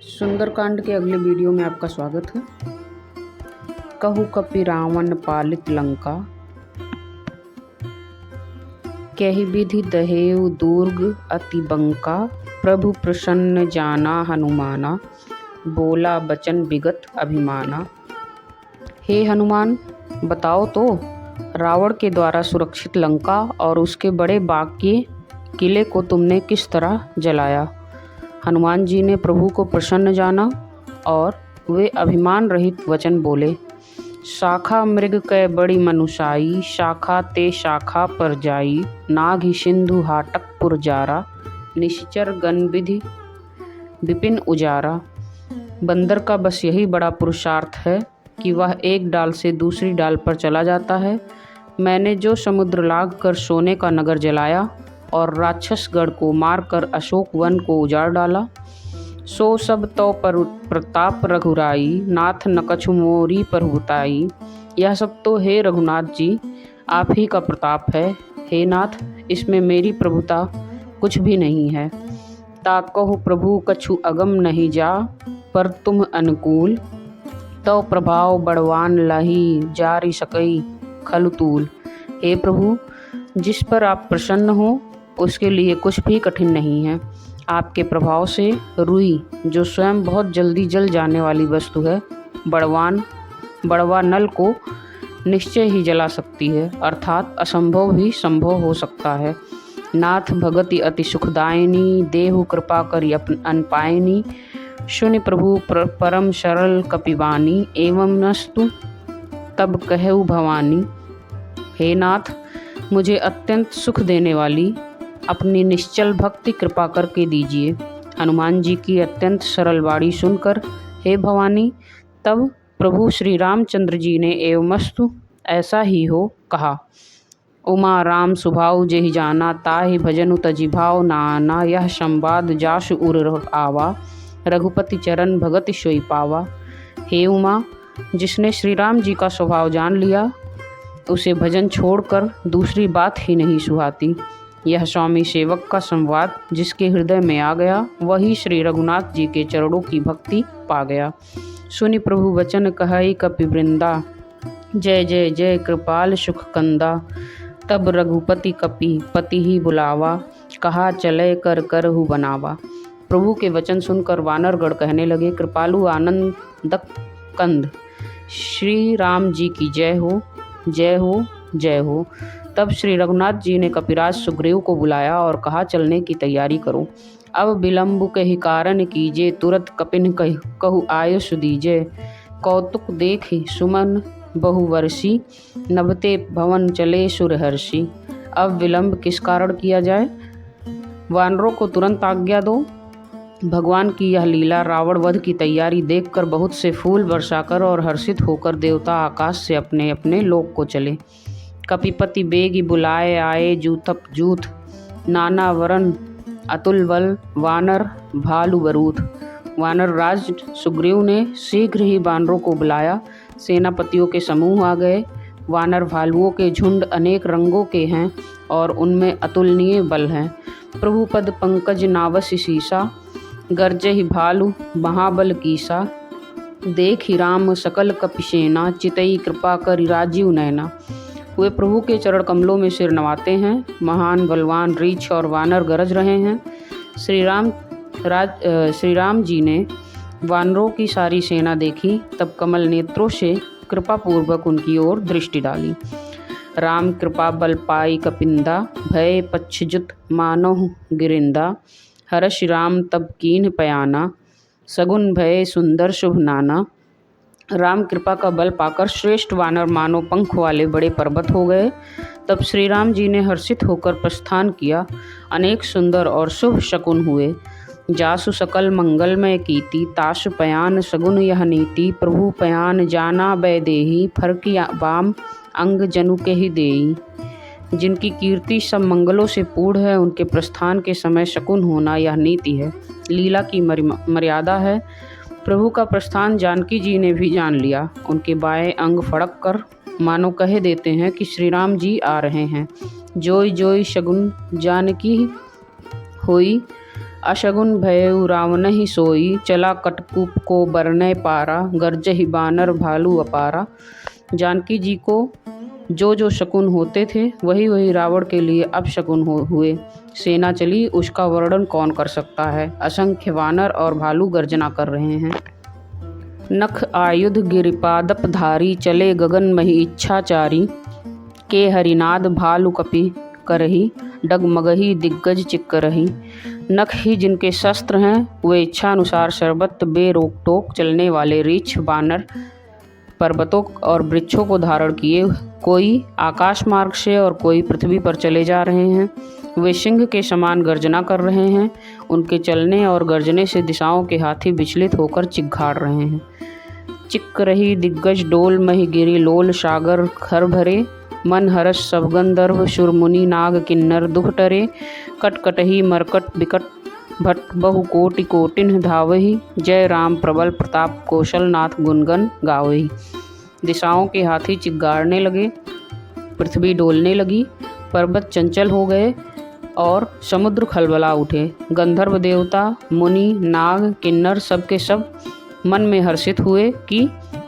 सुंदरकांड के अगले वीडियो में आपका स्वागत है। कहु कपि रावण पालित लंका, कहि विधि दहेउ दुर्ग अति बंका। प्रभु प्रसन्न जाना हनुमाना, बोला बचन विगत अभिमाना। हे हनुमान, बताओ तो रावण के द्वारा सुरक्षित लंका और उसके बड़े बाग के किले को तुमने किस तरह जलाया। हनुमान जी ने प्रभु को प्रसन्न जाना और वे अभिमान रहित वचन बोले। शाखा मृग कै बड़ी मनुषाई, शाखा ते शाखा पर जाई। नाघि सिंधु हाटक पुर जारा, निश्चर गण विधि विपिन उजारा। बंदर का बस यही बड़ा पुरुषार्थ है कि वह एक डाल से दूसरी डाल पर चला जाता है। मैंने जो समुद्र लाग कर सोने का नगर जलाया और राक्षसगढ़ को मारकर अशोक वन को उजाड़ डाला, सो सब तो पर प्रताप रघुराई। नाथ न कछु मोरी पर हुताई। यह सब तो हे रघुनाथ जी आप ही का प्रताप है। हे नाथ, इसमें मेरी प्रभुता कुछ भी नहीं है। ताकहु प्रभु कछु अगम नहीं जा, पर तुम अनुकूल। तो प्रभाव बड़वान लाही, जारी सकई खलुतूल। हे प्रभु, जिस पर आप प्रसन्न हो उसके लिए कुछ भी कठिन नहीं है। आपके प्रभाव से रुई, जो स्वयं बहुत जल्दी जल जाने वाली वस्तु है, बड़वा नल को निश्चय ही जला सकती है, अर्थात असंभव भी संभव हो सकता है। नाथ भगति अति सुखदायिनी, देहु कृपा करि अनपायनी। सुनि प्रभु परम सरल कपिवानी, एवं नस्तु तब कहु भवानी। हे नाथ, मुझे अत्यंत सुख देने वाली अपनी निश्चल भक्ति कृपा करके दीजिए। हनुमान जी की अत्यंत सरल वाणी सुनकर हे भवानी, तब प्रभु श्री रामचंद्र जी ने एवमस्तु ऐसा ही हो कहा। उमा राम सुभाव जेहि जाना, ताहि भजनु तजि भाव नाना। यह संवाद जासु उर आवा, रघुपति चरण भगति सोई पावा। हे उमा, जिसने श्री राम जी का स्वभाव जान लिया उसे भजन छोड़कर दूसरी बात ही नहीं सुहाती। यह स्वामी सेवक का संवाद जिसके हृदय में आ गया, वही श्री रघुनाथ जी के चरणों की भक्ति पा गया। सुनि प्रभु वचन कहई कपि वृंदा, जय जय जय कृपाल सुख कंदा। तब रघुपति कपि पति ही बुलावा, कहा चले कर करहु बनावा। प्रभु के वचन सुनकर वानरगण कहने लगे, कृपालु आनंदक कंद, श्री राम जी की जय हो, जय हो, जय हो। तब श्री रघुनाथ जी ने कपिराज सुग्रीव को बुलाया और कहा, चलने की तैयारी करो। अब विलंब कहि कारण कीजे, तुरत कपिन कहु आयुष दीजे। कौतुक देखि सुमन बहुवर्षी, नभते भवन चले सुरहर्षि। अब विलंब किस कारण किया जाए, वानरों को तुरंत आज्ञा दो। भगवान की यह लीला रावण वध की तैयारी देखकर बहुत से फूल वर्षाकर और हर्षित होकर देवता आकाश से अपने अपने लोक को चले। कपिपति बेगी बुलाए आए, जूथप जूथ नाना वरन अतुल बल, वानर भालू बरूथ। वानर राज सुग्रीव ने शीघ्र ही वानरों को बुलाया। सेनापतियों के समूह आ गए। वानर भालुओं के झुंड अनेक रंगों के हैं और उनमें अतुलनीय बल हैं। प्रभु पद पंकज नावस सीसा, गर्जहि भालु महाबल कीसा। देखि राम सकल कपिसेना, चितई कृपा करि राजीव नैना। वे प्रभु के चरण कमलों में सिर नवाते हैं। महान बलवान रीछ और वानर गरज रहे हैं। श्री राम जी ने वानरों की सारी सेना देखी, तब कमल नेत्रों से कृपापूर्वक उनकी ओर दृष्टि डाली। राम कृपा बल पाई कपिंदा, भय पक्षजुत मानोह गिरिंदा। हर्ष राम तब कीन्ह पयाना, सगुन भय सुंदर शुभ नाना। राम कृपा का बल पाकर श्रेष्ठ वानर मानो पंख वाले बड़े पर्वत हो गए। तब श्री राम जी ने हर्षित होकर प्रस्थान किया। अनेक सुंदर और शुभ शकुन हुए। जासु सकल मंगलमय कीर्ति, तासु पयान सगुन यह नीति। प्रभु पयान जाना बैदेही, फरकी बाम अंग जनु के ही देई। जिनकी कीर्ति सब मंगलों से पूर्ण है, उनके प्रस्थान के समय शकुन होना यह नीति है, लीला की मर्यादा है। प्रभु का प्रस्थान जानकी जी ने भी जान लिया। उनके बाएं अंग फड़क कर मानो कह देते हैं कि श्री राम जी आ रहे हैं। जोई जोई शगुन जानकी होई, अशगुन भयउ रावणहि सोई, चला कटकूप को बरनय पारा, गर्जहि बानर भालू अपारा। जानकी जी को जो जो शकुन होते थे वही वही रावण के लिए अपशकुन हुए। सेना चली, उसका वर्णन कौन कर सकता है। असंख्य वानर और भालू गर्जना कर रहे हैं। नख आयुध गिरिपादप धारी, चले गगन मही इच्छाचारी। के हरिनाद भालु कपि करही, डगमगही दिग्गज चिक्करही। नख ही जिनके शस्त्र हैं वे इच्छानुसार सर्वत्र बेरोक टोक चलने वाले रीछ बानर पर्वतों और वृक्षों को धारण किए, कोई आकाश मार्ग से और कोई पृथ्वी पर चले जा रहे हैं। वे सिंह के समान गर्जना कर रहे हैं। उनके चलने और गर्जने से दिशाओं के हाथी विचलित होकर चिघाड़ रहे हैं। चिक्क रही दिग्गज डोल मही गिरी लोल, सागर खर भरे मन हरस सब गंधर्व, सुरमुनि नाग किन्नर दुख टरे। कटकटही मरकट बिकट भट बहु कोटि कोटिन धावही, जय राम प्रबल प्रताप कौशलनाथ गुणगन गावही। दिशाओं के हाथी चिगाड़ने लगे, पृथ्वी डोलने लगी, पर्वत चंचल हो गए और समुद्र खलबला उठे। गंधर्व देवता मुनि नाग किन्नर सब के सब मन में हर्षित हुए कि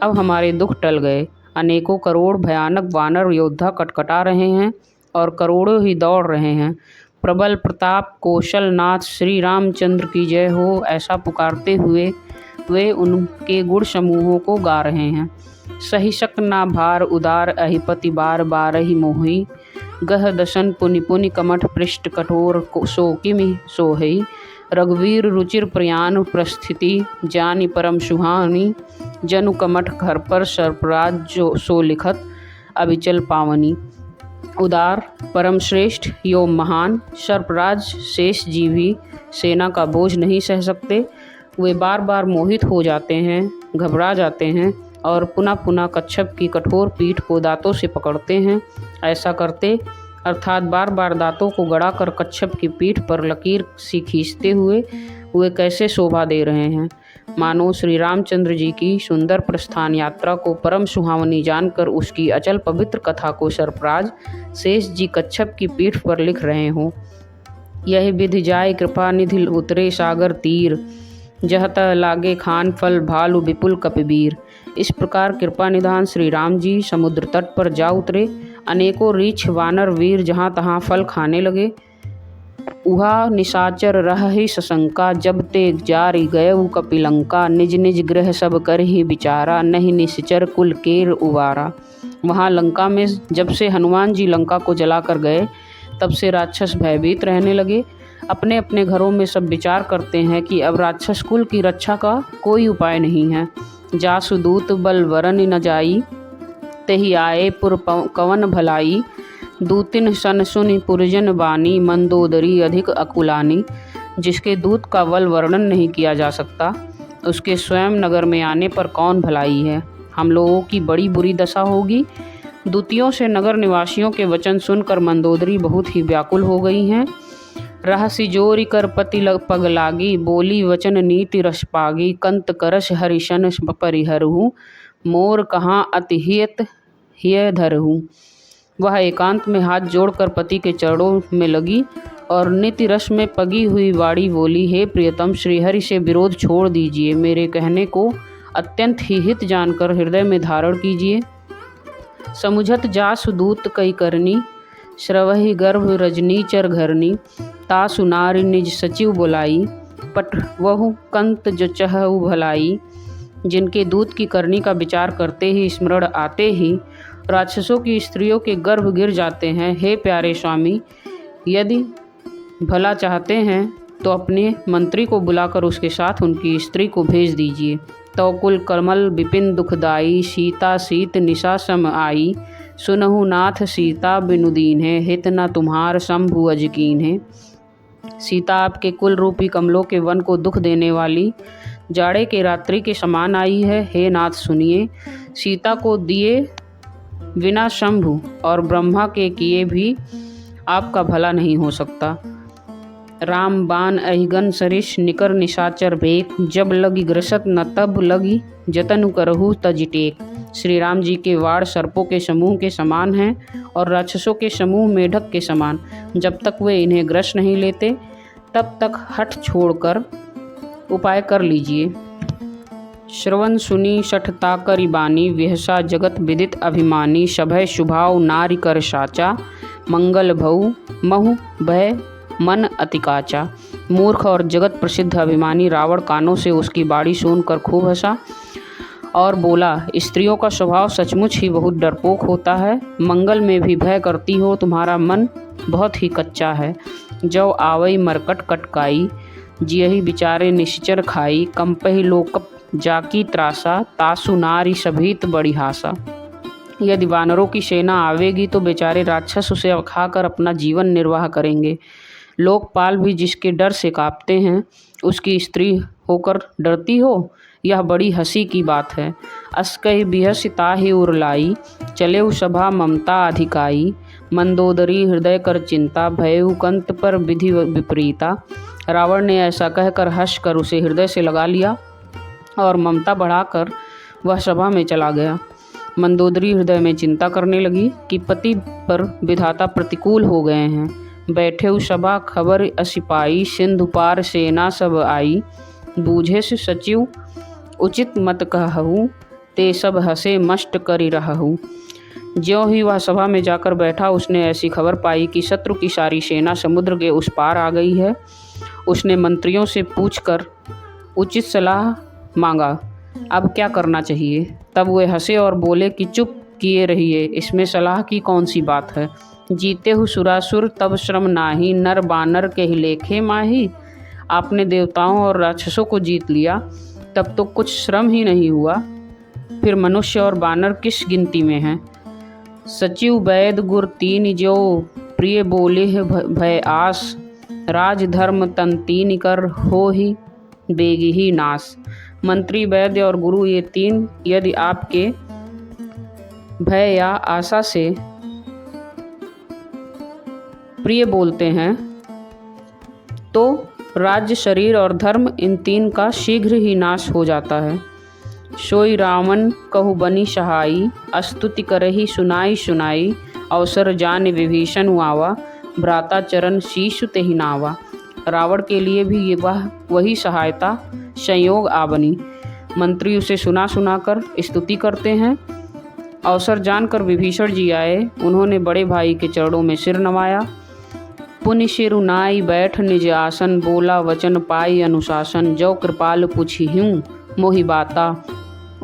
अब हमारे दुख टल गए। अनेकों करोड़ भयानक वानर योद्धा कटकटा रहे हैं और करोड़ों ही दौड़ रहे हैं। प्रबल प्रताप कौशलनाथ श्री रामचंद्र की जय हो, ऐसा पुकारते हुए वे उनके गुण समूहों को गा रहे हैं। सही शक ना भार उदार अहिपति बार बारहि मोहि, गह दशन पुनि पुनि कमठ पृष्ठ कठोर शोकिमि सोहई। रघुवीर रुचिर प्रयाण प्रस्थिति, जानि परम सुहानी, जनु कमठ घर पर सर्पराज जो सो लिखत अविचल पावनी। उदार परम श्रेष्ठ यो महान सर्पराज शेष जी भी सेना का बोझ नहीं सह सकते। वे बार बार मोहित हो जाते हैं, घबरा जाते हैं और पुनः पुनः कच्छप की कठोर पीठ को दांतों से पकड़ते हैं। ऐसा करते अर्थात बार बार दांतों को गड़ाकर कच्छप की पीठ पर लकीर सी खींचते हुए वे कैसे शोभा दे रहे हैं। मानो श्री रामचंद्र जी की सुंदर प्रस्थान यात्रा को परम सुहावनी जानकर उसकी अचल पवित्र कथा को सर्पराज शेष जी कच्छप की पीठ पर लिख रहे हों। यह विधि जाय कृपा निधि उतरे सागर तीर, जहत लागे खान फल भालू विपुल कपिबीर। इस प्रकार कृपा निधान श्री राम जी समुद्र तट पर जा उतरे। अनेकों रीछ वानर वीर जहाँ तहाँ फल खाने लगे। उहा निशाचर रहि सशंका, जब ते जारी गयउ कपिलंका। निज निज गृह सब करहि विचारा, नहीं निश्चर कुल केर उबारा। वहाँ लंका में जब से हनुमान जी लंका को जलाकर गए तब से राक्षस भयभीत रहने लगे। अपने अपने घरों में सब विचार करते हैं कि अब राक्षस कुल की रक्षा का कोई उपाय नहीं है। जासु दूत बल वरन न जाई, तेहि आए पुर कवन भलाई। दूतिन सन सुनि पुरजन बानी, मंदोदरी अधिक अकुलानी। जिसके दूत का बल वर्णन नहीं किया जा सकता, उसके स्वयं नगर में आने पर कौन भलाई है। हम लोगों की बड़ी बुरी दशा होगी। दूतियों से नगर निवासियों के वचन सुनकर मंदोदरी बहुत ही व्याकुल हो गई हैं। रहसी जोरी कर पति पग लागी, बोली वचन नीति रस पागी। कंत करश हरिशन परिहरहूँ, मोर कहाँ अति हियत हिय धरहूँ। वह एकांत में हाथ जोड़कर पति के चरणों में लगी और नित्य रस में पगी हुई वाणी बोली, हे प्रियतम, श्रीहरि से विरोध छोड़ दीजिए। मेरे कहने को अत्यंत ही हित जानकर हृदय में धारण कीजिए। समुझत जासु दूत कई करनी, श्रवहि गर्भ रजनी चर घरनी। तासु नारी निज सचिव बुलाई, पट वहु कंत जो चहु भलाई। जिनके दूत की करनी का विचार करते ही स्मरण आते ही राक्षसों की स्त्रियों के गर्भ गिर जाते हैं। हे प्यारे स्वामी, यदि भला चाहते हैं तो अपने मंत्री को बुलाकर उसके साथ उनकी स्त्री को भेज दीजिए। तो कुल कमल विपिन दुखदाई, सीता सीत निशा सम आई। सुनहु नाथ सीता बिनुदीन है, हित न तुम्हार शंभु अजकीन है। सीता आपके कुल रूपी कमलों के वन को दुख देने वाली जाड़े के रात्रि के समान आई है। हे नाथ सुनिए, सीता को दिए बिना शंभु और ब्रह्मा के किए भी आपका भला नहीं हो सकता। राम बाण अहिगन सरिष निकर निशाचर भेक, जब लगी ग्रसत न तब लगी जतन करहु तजिटेक। श्री राम जी के वाड़ सर्पों के समूह के समान हैं और राक्षसों के समूह मेढक के समान। जब तक वे इन्हें ग्रस नहीं लेते तब तक हठ छोड़कर उपाय कर लीजिए। श्रवण सुनी शठता करि बानी, विहसा जगत विदित अभिमानी। सभय शुभाव नारी कर साचा, मंगल भऊ महु भय मन अतिकाचा। मूर्ख और जगत प्रसिद्ध अभिमानी रावण कानों से उसकी बाणी सुनकर खूब हंसा और बोला, स्त्रियों का स्वभाव सचमुच ही बहुत डरपोक होता है। मंगल में भी भय करती हो, तुम्हारा मन बहुत ही कच्चा है। जौ आवई मरकट कटकाई, जियहि बिचारे निश्चर खाई। कंपहि लोकप जाकी त्रासा, तासु नारी सभीत बड़ी हासा। यदि वानरों की सेना आवेगी तो बेचारे राक्षस उसे खाकर अपना जीवन निर्वाह करेंगे। लोकपाल भी जिसके डर से कांपते हैं, उसकी स्त्री होकर डरती हो, यह बड़ी हंसी की बात है। अस्कहि बिहसि ताहि उरलाई, चलेउ सभा ममता अधिकाई। मंदोदरी हृदय कर चिंता, भयउ कंत पर विधि विपरीता। रावण ने ऐसा कहकर हंसकर उसे हृदय से लगा लिया और ममता बढ़ाकर वह सभा में चला गया। मंदोदरी हृदय में चिंता करने लगी कि पति पर विधाता प्रतिकूल हो गए हैं। बैठे सभा खबर असिपाई, सिंधु पार सेना सब आई। बूझे से सचिव उचित मत कहूँ, ते सब हंसे मष्ट करि रहूँ। ज्यों ही वह सभा में जाकर बैठा, उसने ऐसी खबर पाई कि शत्रु की सारी सेना समुद्र के उस पार आ गई है। उसने मंत्रियों से पूछकर उचित सलाह मांगा, अब क्या करना चाहिए। तब वे हंसे और बोले कि चुप किए रहिए, इसमें सलाह की कौन सी बात है। जीते हु सुरासुर तब श्रम नाही, नर बानर के ही लेखे माही। आपने देवताओं और राक्षसों को जीत लिया, तब तो कुछ श्रम ही नहीं हुआ, फिर मनुष्य और बानर किस गिनती में हैं। सचिव वैद गुर तीन, जो प्रिय बोले भय आस। राज धर्म तन तीन कर, हो ही बेगी ही नाश। मंत्री वैद्य और गुरु ये तीन यदि आपके भय या आशा से प्रिय बोलते हैं, तो राज्य शरीर और धर्म इन तीन का शीघ्र ही नाश हो जाता है। सोई रावण कहु बनी सहाई, स्तुति करहि सुनाई सुनाई। अवसर जान विभीषण आवा, भ्राता चरण शीशु तेहि नावा। रावण के लिए भी ये वही सहायता संयोग आ बनी। मंत्री उसे सुना सुनाकर स्तुति करते हैं। अवसर जानकर विभीषण जी आए, उन्होंने बड़े भाई के चरणों में सिर नवाया। पुनि सिरु नाई बैठ निज आसन, बोला वचन पाई अनुशासन। जो कृपाल पुछिहूँ मोहि बाता,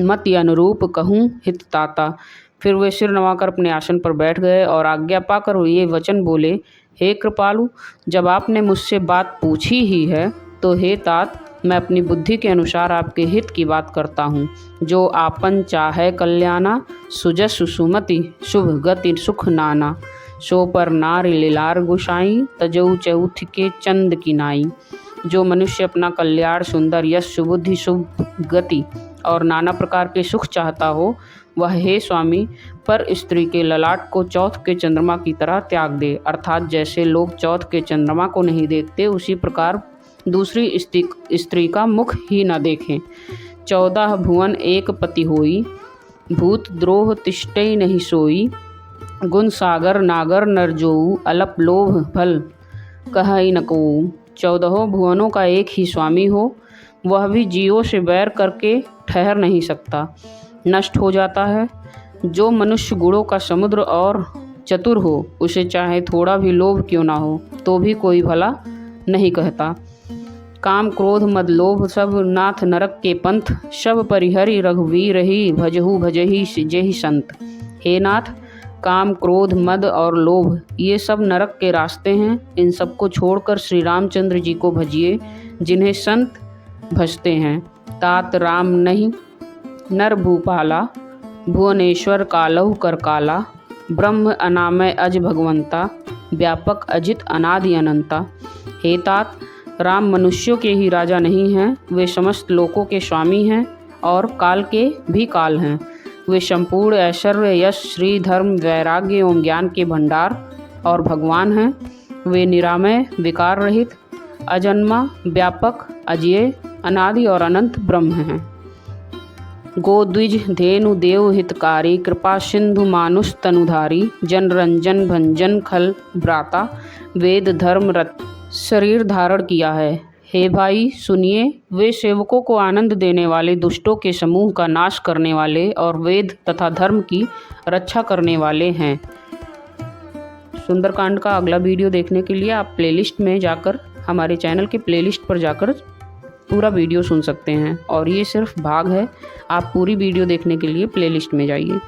मति अनुरूप कहूँ हितताता। फिर वे सिर नवाकर अपने आसन पर बैठ गए और आज्ञा पाकर ये वचन बोले, हे कृपालु, जब आपने मुझसे बात पूछी ही है तो हे तात, मैं अपनी बुद्धि के अनुसार आपके हित की बात करता हूँ। जो आपन चाहे कल्याणा, सुजस सुमति शुभ गति सुख नाना। सो पर नारी लीलार गुसाई, तजऊ चौथ के चंद की नाई। जो मनुष्य अपना कल्याण, सुंदर यश, सुबुद्धि, शुभ गति और नाना प्रकार के सुख चाहता हो, वह हे स्वामी पर स्त्री के ललाट को चौथ के चंद्रमा की तरह त्याग दे। अर्थात जैसे लोग चौथ के चंद्रमा को नहीं देखते, उसी प्रकार दूसरी स्त्री का मुख ही न देखें। 14 भुवन एक पति होई, भूत द्रोह तिष्ठई नहीं सोई। गुण सागर नागर नर जोऊ, अलप लोभ फल कहई न कोऊ। 14 भुवनों का एक ही स्वामी हो, वह भी जीवों से बैर करके ठहर नहीं सकता, नष्ट हो जाता है। जो मनुष्य गुणों का समुद्र और चतुर हो, उसे चाहे थोड़ा भी लोभ क्यों ना हो, तो भी कोई भला नहीं कहता। काम क्रोध मद लोभ सब नाथ नरक के पंथ, सब परिहरि रघुवीर ही भजहु भजहि जेहि संत। हे नाथ, काम क्रोध मद और लोभ ये सब नरक के रास्ते हैं। इन सब को छोड़कर श्री रामचंद्र जी को भजिए, जिन्हें संत भजते हैं। तात राम नहीं नर भूपाला, भुवनेश्वर कालहु कर काला। ब्रह्म अनामय अज भगवंता, व्यापक अजित अनादि अनंता। हे तात, राम मनुष्यों के ही राजा नहीं हैं, वे समस्त लोकों के स्वामी हैं और काल के भी काल हैं। वे संपूर्ण ऐश्वर्य यश श्री धर्म वैराग्य एवं ज्ञान के भंडार और भगवान हैं। वे निरामय विकार रहित अजन्मा व्यापक अजेय अनादि और अनंत ब्रह्म हैं। गोद्विज धेनु देव हितकारी, कृपा सिंधु मानुष तनुधारी। जन रंजन भंजन खल भ्राता, वेद धर्म शरीर धारण किया है। हे भाई सुनिए, वे सेवकों को आनंद देने वाले दुष्टों के समूह का नाश करने वाले और वेद तथा धर्म की रक्षा करने वाले हैं। सुंदरकांड का अगला वीडियो देखने के लिए आप प्लेलिस्ट में जाकर, हमारे चैनल के प्लेलिस्ट पर जाकर पूरा वीडियो सुन सकते हैं, और ये सिर्फ भाग है। आप पूरी वीडियो देखने के लिए प्लेलिस्ट में जाइए।